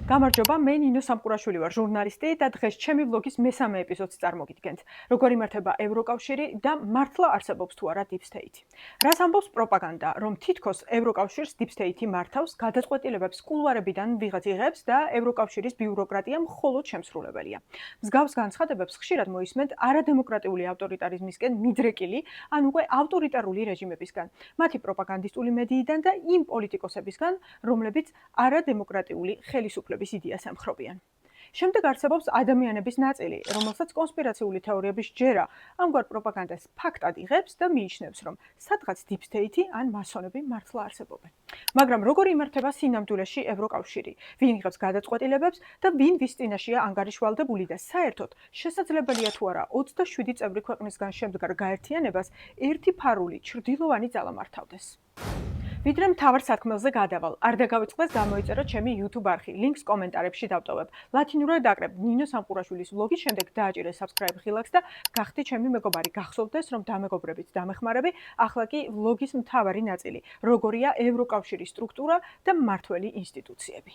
გამარჯობა, მე ნინო სამყურაშვილი ვარ, ჟურნალისტი და დღეს ჩემი ვლოგის მესამე ეპიზოდს წარმოგიდგენთ. როგორ იმართება ევროკავშირი და მართლა არსებობს თუ არა Deep State. რას ამბობს პროპაგანდა, რომ თითქოს ევროკავშირს Deep State მართავს, გადაწყვეტილებებს კულუარებიდან ვიღაც იღებს და ევროკავშირის ბიუროკრატია მხოლოდ შემსრულებელია. მსგავს განცხადებებს ხშირად მოისმენთ არადემოკრატიული ავტორიტარიზმისკენ მიდრეკილი, ან უკვე ავტორიტარული რეჟიმებისგან, მათი პროპაგანდისტული მედიიდან და იმ პოლიტიკოსებისგან, რომლებიც არადემოკრატიული ხელისუფლების იდეას ემხრობიან. შემდეგ არსებობს ადამიანების ნაწილი, რომელსაც კონსპირაციული თეორიების ჯერა ამგვარ პროპაგანდას ფაქტად იღებს და მიიჩნევს, რომ სადღაც Deep State ან მასონები მართლა არსებობენ. მაგრამ როგორ იმართება სინამდვილეში ევროკავშირი, ვინ იღებს გადაწყვეტილებებს და ვინ ვის წინაშეა ანგარიშვალდებული და საერთოდ შესაძლებელია თუ არა 27 წევრი ქვეყნისგან შემდგარ გაერთიანებას ერთი ფარული ჩრდილოვანი ძალა მართავდეს. ვიდრე მთავარ სათქმელზე გადავალ, არ დაგავიწყდეს გამოიწერო ჩემი YouTube არხი, ლინკს კომენტარებში დავტოვებ. ლათინურად დაკრებ ნინო სამყურაშვილის ვლოგის შემდეგ დააჭირე subscribe ხილაკს და გახდი ჩემი მეგობარი, გახსოვდეს რომ დამეგობრებით დამეხმარები, ახლა კი ვლოგის მთავარი ნაწილი, როგორია ევროკავშირის სტრუქტურა და მმართველი ინსტიტუციები.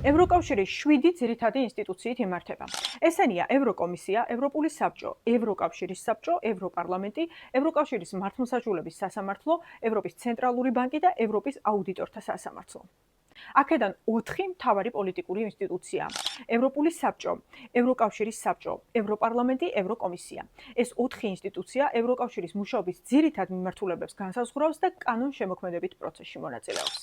ევროკავშირი 7 ძირითადი ინსტიტუციით იმართება. ესენია ევროკომისია, ევროპული საბჭო, ევროკავშირის საბჭო, ევროპარლამენტი, ევროკავშირის მართლმსაჯულების სასამართლო, ევროპის ცენტრალური ბანკი და ევროპის აუდიტორთა სასამართლო. აქედან 4 მთავარი პოლიტიკური ინსტიტუციაა: ევროპული საბჭო, ევროკავშირის საბჭო, ევროპარლამენტი, ევროკომისია. ეს 4 ინსტიტუცია ევროკავშირის მუშაობის ძირითად მიმართულებებს განსაზღვრავს და კანონშემოქმედებით პროცესში მონაწილეობს.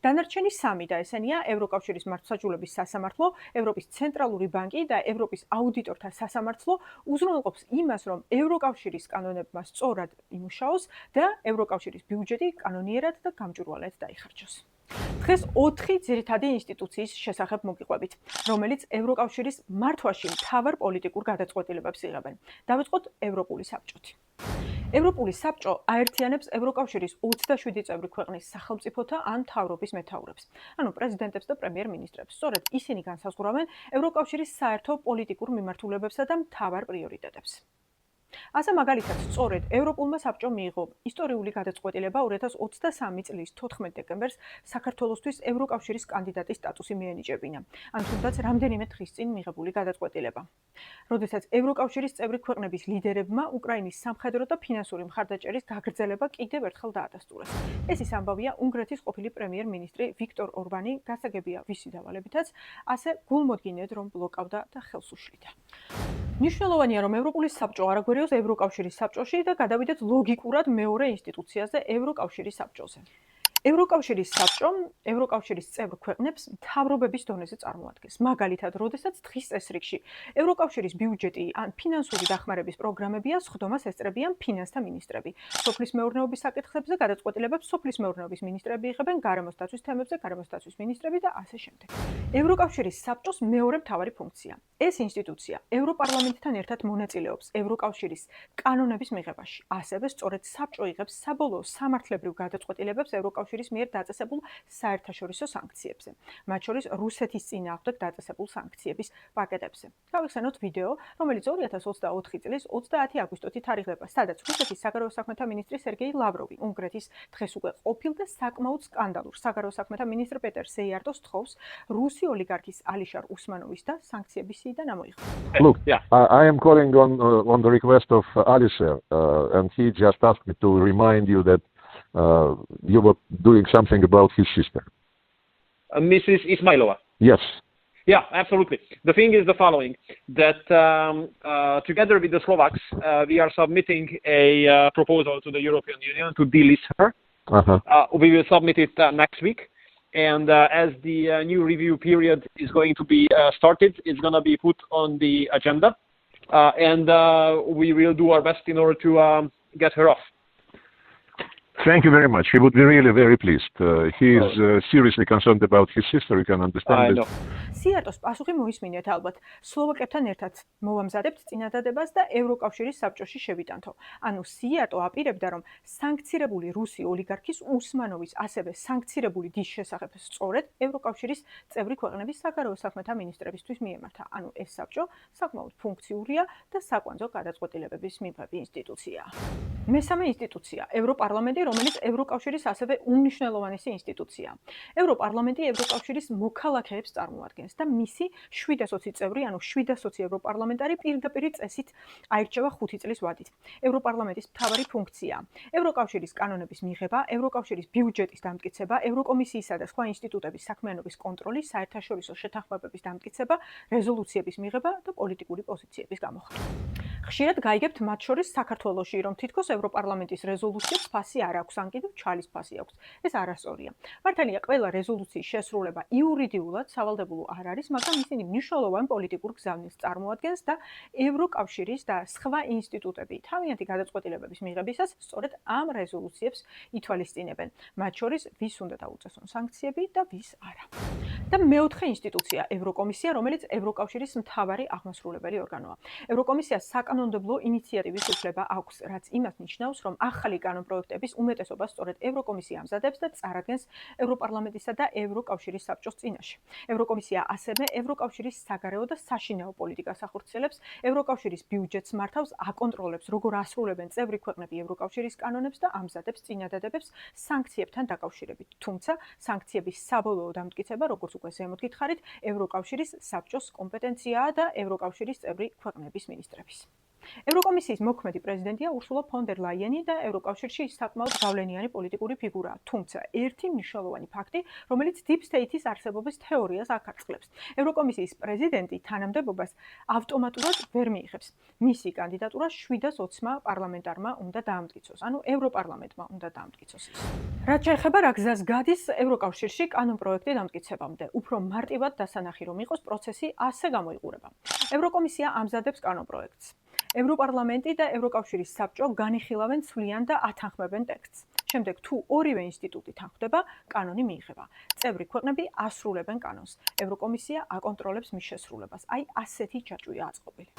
დანარჩენი 3 და ესენია ევროკავშირის მართლმსაჯულების სასამართლო, ევროპის ცენტრალური ბანკი და ევროპის აუდიტორთა სასამართლო უზრუნველყოფს იმას, რომ ევროკავშირის კანონებმა სწორად იმუშაოს და ევროკავშირის ბიუჯეტი კანონიერად და გამჭვირვალედ დაიხარჯოს. დღეს 4 ძირითადი ინსტიტუციის შესახებ მოგიყვებით, რომელიც ევროკავშირის მართვაში მთავარ პოლიტიკურ გადაწყვეტილებებს იღებენ. დავიწყოთ ევროპული საბჭოთი. ევროპული საბჭო აერთიანებს ევროკავშირის 27 წევრი ქვეყნის სახელმწიფოთა ან მთავრობის მეთაურებს, ანუ პრეზიდენტებს და პრემიერ-მინისტრებს. სწორედ ისინი განსაზღვრავენ ევროკავშირის საერთო პოლიტიკურ მიმართულებებსა და მთავარ პრიორიტეტებს. ასე მაგალითად, სწორედ ევროპულმა საბჭომ მიიღო ისტორიული გადაწყვეტილება 2023 წლის 14 დეკემბერს საქართველოსთვის ევროკავშირის კანდიდატის სტატუსი მიენიჭებინა, ან თუნდაც რამდენიმე დღის წინ მიღებული გადაწყვეტილება. როდესაც ევროკავშირის წევრი ქვეყნების ლიდერებმა უკრაინის სამხედრო და ფინანსური მხარდაჭერის გაგრძელება კიდევ ერთხელ დაადასტურეს. ეს ის ამბავია უნგრეთის ყოფილი პრემიერ-მინისტრი ვიქტორ ორბანი, გასაგებია ვისი დავალებითაც, ასე გულმოდგინედ რომ ბლოკავდა და ხელს უშლიდა. მნიშვნელოვანია, რომ ევროპული საბჭო არ აგვერიოს ევროკავშირის საბჭოში და გადავიდეთ ლოგიკურად მეორე ინსტიტუციაზე, ევროკავშირის საბჭოზე. ევროკავშირის საბჭომ ევროკავშირის წევრ ქვეყნებს მთავრობების დონეზე წარმოადგენს. მაგალითად, როდესაც დღის წესრიგში ევროკავშირის ბიუჯეტი ან ფინანსური დახმარების პროგრამებია, სხდომას ესწრებიან ფინანსთა მინისტრები. სოფლის მეურნეობის საკითხებზე გადაწყვეტილებებს სოფლის მეურნეობის მინისტრები იღებენ, გარემოს დაცვის თემებზე გარემოს დაცვის მინისტრები და ასე შემდეგ. ევროკავშირის საბჭოს მეორე მთავარი ფუნქცია. ეს ინსტიტუცია ევროპარლამენტთან ერთად მონაწილეობს ევროკავშირის კანონების მიღებაში. ასევე სწორედ საბჭო იღებს საბოლოო სამართლებრივ გადაწყვეტილებებს ევროკავშირის მიერ დაწესებულ საერთაშორისო სანქციებზე, მათ შორის რუსეთის წინააღმდეგ დაწესებულ სანქციების პაკეტებზე. გავიხსენოთ ვიდეო, რომელიც 2024 წლის 30 აგვისტოში თარიღდება, სადაც რუსეთის საგარეო საქმეთა მინისტრი სერგეი ლავროვი უნგრეთის დღეს უკვე ყოფილ და საკმაოდ სკანდალურ საგარეო საქმეთა მინისტრ პეტერ სეიარტოს თხოვს რუსი ოლიგარქის ალიშარ უსმანოვის და სანქციების სიიდან ამოიღო. Look, I am calling on the request of Alisher, and he just asked me to remind you that you were doing something about his sister. Mrs. Ismailova. Yes. Yeah, absolutely. The thing is the following, that together with the Slovaks, we are submitting a proposal to the European Union to delist her. We will submit it next week. And as the new review period is going to be started, it's going to be put on the agenda. And we will do our best in order to get her off. Thank you very much. He would be really very pleased. He is seriously concerned about his sister. You can understand I it. know. სიარტოს პასუხი მოისმინეთ ალბათ. სლოვაკებთან ერთად მოვამზადებთ წინადადებას და ევროკავშირის საბჭოში შევიტანთო. ანუ სიარტო აპირებდა, რომ სანქცირებული რუსი ოლიგარქის უსმანოვის, ასევე სანქცირებული დის შესახებ სწორედ ევროკავშირის წევრი ქვეყნების საგარეო საქმეთა მინისტრებისთვის მიემართა. ანუ ეს საბჭო საკმაოდ ფუნქციურია და საკვანძო გადაწყვეტილებების მიღების ინსტიტუციაა. მესამე ინსტიტუცია, ევროპარლამენტი, რომელიც ევროკავშირის ასევე უმნიშვნელოვანესი ინსტიტუცია. ევროპარლამენტი ევროკავშირის მოქალაქეებს წარმოადგენს და მისი 720 წევრი, ანუ 720 ევროპარლამენტარი პირდაპირ წესით აირჩევა 5 წლის ვადით. ევროპარლამენტის მთავარი ფუნქცია: ევროკავშირის კანონების მიღება, ევროკავშირის ბიუჯეტის დამტკიცება, ევროკომისიისა და სხვა ინსტიტუტების საქმიანობის კონტროლი, საერთაშორისო შეთანხმებების დამტკიცება, რეზოლუციების მიღება და პოლიტიკური პოზიციების გამოხატვა. ხშირად გაიგებთ მათ შორის საქართველოში, რომ თითქოს ევროპარლამენტის რეზოლუციებს ფასი არ აქვს, ან კიდევ ჩალის ფასი აქვს. ეს არასწორია. მართალია, ყველა რეზოლუციის შესრულება იურიდიულად სავალდებულო არ არის, მაგრამ ისინი მნიშვნელოვან პოლიტიკურ გზავნილს წარმოადგენს და ევროკავშირის და სხვა ინსტიტუტები თავიანთი გადაწყვეტილებების მიღებისას სწორედ ამ რეზოლუციებს ითვალისწინებენ. მათ შორის ვის უნდა დაუწესონ სანქციები და ვის არა. და მეოთხე ინსტიტუცია ევროკომისია, რომელიც ევროკავშირის მთავარი აღმასრულებელი ორგანოა. ევროკომისიას საკანონმდებლო ინიციატივის უფლება აქვს, რაც იმას ნიშნავს, რომ ახალი კანონპროექტების უმეტესობას სწორედ ევროკომისია ამზადებს და წარადგენს ევროპარლამენტისა და ევროკავშირის საბჭოს წინაშე. ევროკომისია ასევე ევროკავშირის საგარეო და საშინაო პოლიტიკას ახორციელებს, ევროკავშირის ბიუჯეტს მართავს, აკონტროლებს, როგორ ასრულებენ წევრი ქვეყნები ევროკავშირის კანონებს და ამზადებს წინადადებებს სანქციებთან დაკავშირებით. თუმცა, სანქციების საბოლოო დამტკიცება, როგორც უკვე ზემოთ გითხარით, ევროკავშირის საბჭოს კომპეტენციაა და ევროკავშირის წევრი ქვეყნების მინისტრების. ევროკომისიის მოქმედი პრეზიდენტია ურსულა ფონ დერ ლაიენი და ევროკავშირში ის საკმაოდ გავლენიანი პოლიტიკური ფიგურაა. თუმცა, ერთი მნიშვნელოვანი ფაქტი, რომელიც Deep State-ის არსებობის თეორიას აკარწყლებს. ევროკომისიის პრეზიდენტი თანამდებობას ავტომატურად ვერ მიიღებს. მისი კანდიდატურა 720-მა პარლამენტარმა უნდა დაამტკიცოს, ანუ ევროპარლამენტმა უნდა დაამტკიცოს ის. რაც შეეხება რა გზას გადის ევროკავშირში კანონპროექტი დამტკიცებამდე, უფრო მარტივად დასანახი რომ იყოს, პროცესი ასე გამოიყურება. ევროკომისია ამზადებს კანონპროექტს. ევროპარლამენტი და ევროკავშირის საბჭო განიხილავენ, ცვლიან და ათანხმებენ ტექსტს. შემდეგ თუ ორივე ინსტიტუტი თანხმდება, კანონი მიიღება. წევრი ქვეყნები ასრულებენ კანონს. ევროკომისია აკონტროლებს მის შესრულებას. აი ასეთი ჯაჭვია აწყობილი.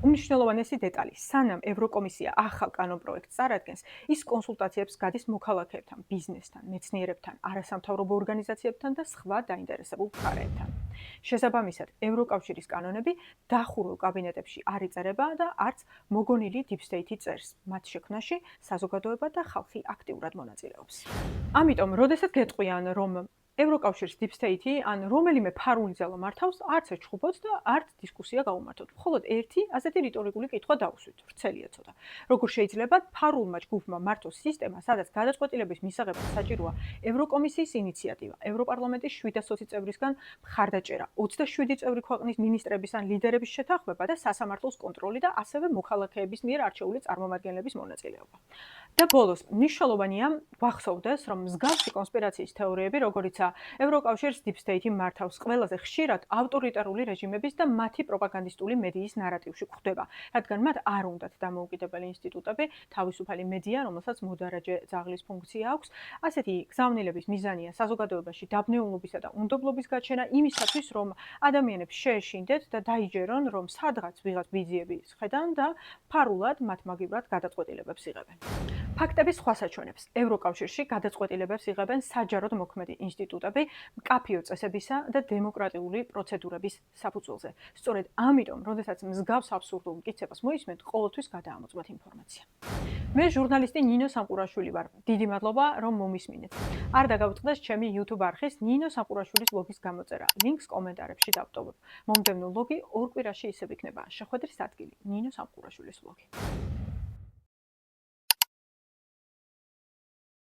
უმნიშვნელოვანესი დეტალი: სანამ ევროკომისია ახალ კანონპროექტს წარადგენს, ის კონსულტაციებს გადის მოქალაქეებთან, ბიზნესთან, მეცნიერებთან, არასამთავრობო ორგანიზაციებთან და სხვა დაინტერესებულ მხარეებთან. შესაბამისად, ევროკავშირის კანონები დახურულ კაბინეტებში არ იწერება და არც მოგონილი Deep State წერს. მათ შექმნაში საზოგადოება და ხალხი აქტიურად მონაწილეობს. ამიტომ, როდესაც გეტყვიან, რომ ევროკავშირის Deep State ან რომელიმე ფარული ძალა მართავს, არც ეჩხუბოთ და არც დისკუსია გაუმართოთ. მხოლოდ ერთი ასეთი რიტორიკული კითხვა დავუსვით, ვრცელია ცოტა. როგორ შეიძლება ფარულმა ჯგუფმა მართოს სისტემა, სადაც გადაწყვეტილების მისაღებად საჭიროა ევროკომისიის ინიციატივა, ევროპარლამენტის 720 წევრისგან მხარდაჭერა, 27 წევრი ქვეყნის მინისტრების ან ლიდერების შეთანხმება და სასამართლოს კონტროლი და ასევე მოქალაქეების მიერ არჩეული წარმომადგენლების მონაწილეობა. და ბოლოს, მნიშვნელოვანია გვახსოვდეს, რომ მსგავსი კონსპირაციის თეორიები, როგორიცაა ევროკავშირის Deep State მართავს ყველაზე ხშირად ავტორიტარული რეჟიმების და მათი პროპაგანდისტული მედიის ნარატივში გვხვდება, რადგან მათ არ უნდათ დამოუკიდებელი ინსტიტუტები, თავისუფალი მედია, რომელსაც მოდარაჯე ძაღლის ფუნქცია აქვს. ასეთი გზავნილების მიზანია საზოგადოებაში დაბნეულობისა და უნდობლობის გაჩენა იმისათვის, რომ ადამიანებს შეეშინდეთ და დაიჯერონ, რომ სადღაც ვიღაც ბიძიები შედან და ფარულად მათ მაგივრად გადაწყვეტილებებს იღებენ. ფაქტების სხვა საჩვენებს. ევროკავშირში გადაწყვეტილებებს იღებენ საჯაროდ მოქმედი ინსტიტუტები, მკაფიო წესებისა და დემოკრატიული პროცედურების საფუძველზე. სწორედ ამიტომ, როდესაც მსგავს აბსურდულ მტკიცებას მოისმენთ, ყოველთვის გადაამოწმოთ ინფორმაცია. მე ჟურნალისტი ნინო სამყურაშვილი ვარ. დიდი მადლობა, რომ მომისმინეთ. არ დაგავიწყდეს ჩემი YouTube არხის ნინო სამყურაშვილის ლოგის გამოწერა. ლინკს კომენტარებში დავტოვებ. მომდევნო ლოგი ორ კვირაში ისევ იქნება. შეხვედრის ადგილი ნინო სამყურაშვილის ლოგი.